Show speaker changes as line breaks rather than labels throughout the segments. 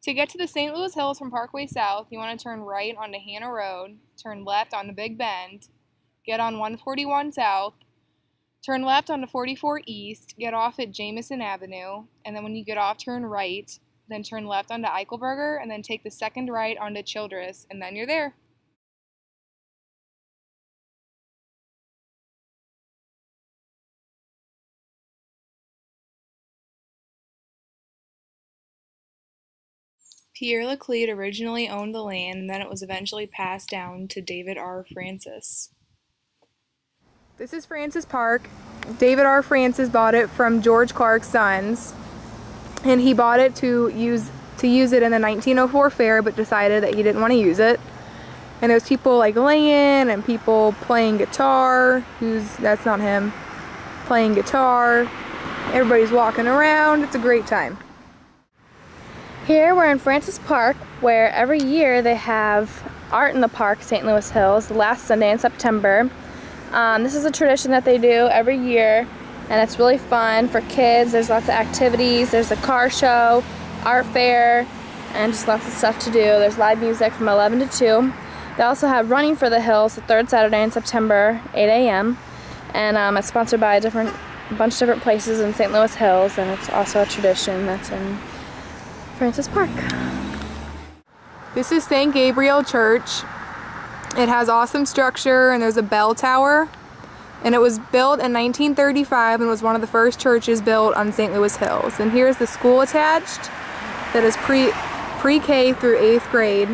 To get to the St. Louis Hills from Parkway South, you want to turn right onto Hannah Road, turn left onto Big Bend, get on 141 South, turn left onto 44 East, get off at Jamison Avenue, and then when you get off, turn right, then turn left onto Eichelberger, and then take the second right onto Childress, and then you're there. Pierre Laclede originally owned the land, and then it was eventually passed down to David R. Francis. This is Francis Park. David R. Francis bought it from George Clark's sons, and he bought it to use it in the 1904 fair, but decided that he didn't want to use it. And there's people like laying and people playing guitar, that's not him, playing guitar. Everybody's walking around. It's a great time.
Here we're in Francis Park, where every year they have Art in the Park, St. Louis Hills, the last Sunday in September. This is a tradition that they do every year, and it's really fun for kids. There's lots of activities. There's a car show, art fair, and just lots of stuff to do. There's live music from 11 to 2. They also have Running for the Hills, the third Saturday in September, 8 a.m. And it's sponsored by a bunch of different places in St. Louis Hills, and it's also a tradition that's in Francis Park.
This is St. Gabriel Church. It has awesome structure, and there's a bell tower, and it was built in 1935 and was one of the first churches built on St. Louis Hills. And here's the school attached that is pre-K through 8th grade,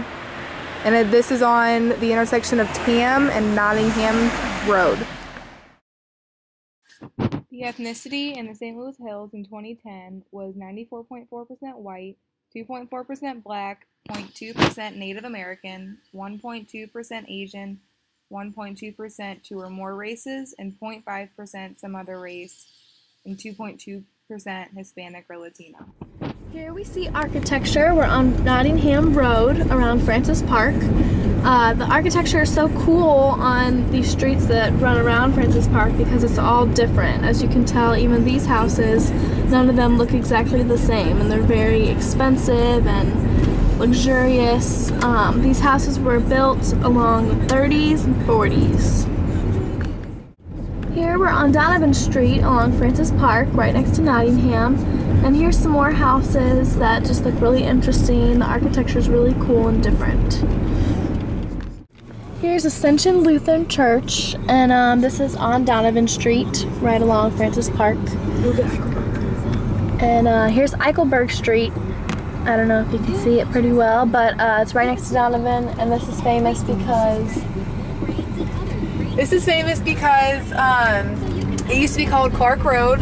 and this is on the intersection of Tam and Nottingham Road. The ethnicity in the St. Louis Hills in 2010 was 94.4% white, 2.4% black, 0.2% Native American, 1.2% Asian, 1.2% two or more races, and 0.5% some other race, and 2.2% Hispanic or Latino.
Here we see architecture. We're on Nottingham Road around Francis Park. The architecture is so cool on these streets that run around Francis Park because it's all different. As you can tell, even these houses, none of them look exactly the same, and they're very expensive and luxurious. These houses were built along the 30s and 40s. Here we're on Donovan Street along Francis Park, right next to Nottingham. And here's some more houses that just look really interesting. The architecture is really cool and different. Here's Ascension Lutheran Church, and this is on Donovan Street, right along Francis Park. And here's Eichelberg Street. I don't know if you can see it pretty well, but it's right next to Donovan, and this is famous because
it used to be called Clark Road,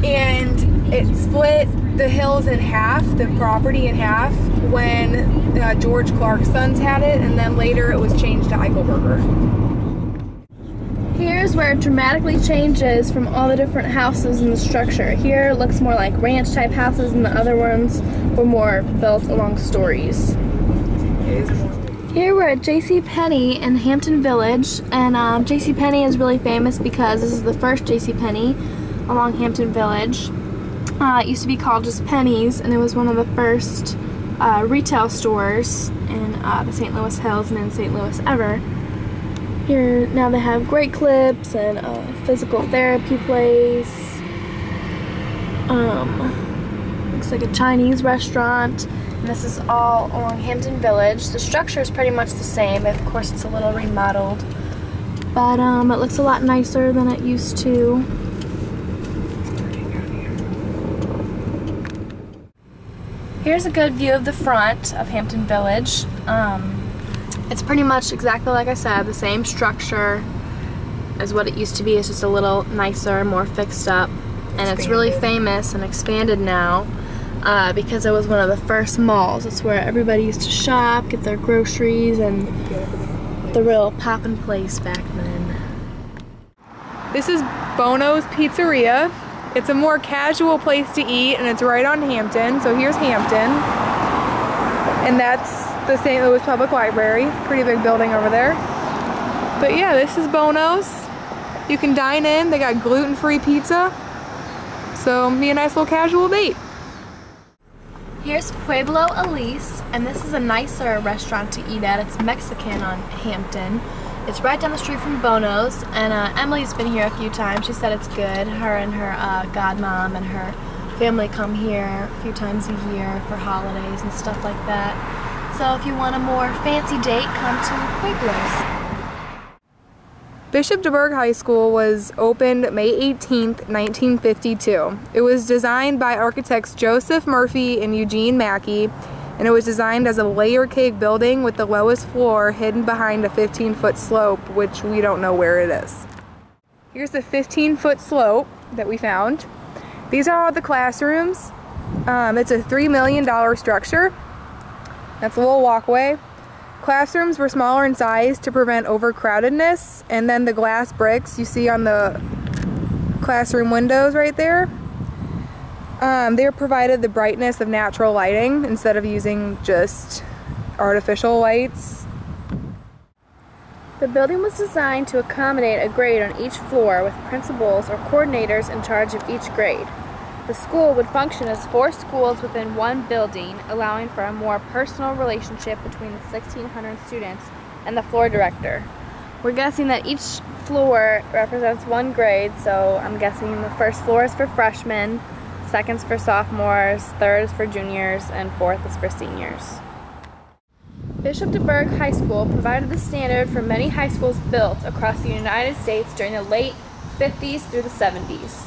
and it split the hills in half, the property in half, when George Clark's sons had it, and then later it was changed to Eichelberger.
Here's where it dramatically changes from all the different houses in the structure. Here it looks more like ranch type houses, and the other ones were more built along stories. Here we're at JCPenney in Hampton Village, and JCPenney is really famous because this is the first JCPenney along Hampton Village. It used to be called just Penny's, and it was one of the first retail stores in the St. Louis Hills and in St. Louis ever. Here now they have Great Clips and a physical therapy place. Looks like a Chinese restaurant. And this is all along Hampton Village. The structure is pretty much the same. Of course, it's a little remodeled, but it looks a lot nicer than it used to. Here's a good view of the front of Hampton Village. It's pretty much exactly like I said, the same structure as what it used to be. It's just a little nicer, more fixed up, and it's really famous and expanded now because it was one of the first malls. It's where everybody used to shop, get their groceries, and the real poppin' place back then.
This is Bono's Pizzeria. It's a more casual place to eat, and it's right on Hampton. So here's Hampton, and that's the St. Louis Public Library. Pretty big building over there. But yeah, this is Bono's. You can dine in. They got gluten-free pizza. So be a nice little casual date.
Here's Pueblo Elise, and this is a nicer restaurant to eat at. It's Mexican on Hampton. It's right down the street from Bono's, and Emily's been here a few times. She said it's good. Her and her godmom and her family come here a few times a year for holidays and stuff like that. So if you want a more fancy date, come to Pueblo's.
Bishop DuBourg High School was opened May 18th, 1952. It was designed by architects Joseph Murphy and Eugene Mackey, and it was designed as a layer cake building with the lowest floor hidden behind a 15-foot slope, which we don't know where it is. Here's the 15-foot slope that we found. These are all the classrooms. It's a $3 million structure. That's a little walkway. Classrooms were smaller in size to prevent overcrowdedness, and then the glass bricks you see on the classroom windows right there, they provided the brightness of natural lighting instead of using just artificial lights.
The building was designed to accommodate a grade on each floor with principals or coordinators in charge of each grade. The school would function as 4 schools within one building, allowing for a more personal relationship between the 1,600 students and the floor director. We're guessing that each floor represents one grade, so I'm guessing the first floor is for freshmen, second's for sophomores, third is for juniors, and fourth is for seniors. Bishop DuBourg High School provided the standard for many high schools built across the United States during the late 50s through the 70s.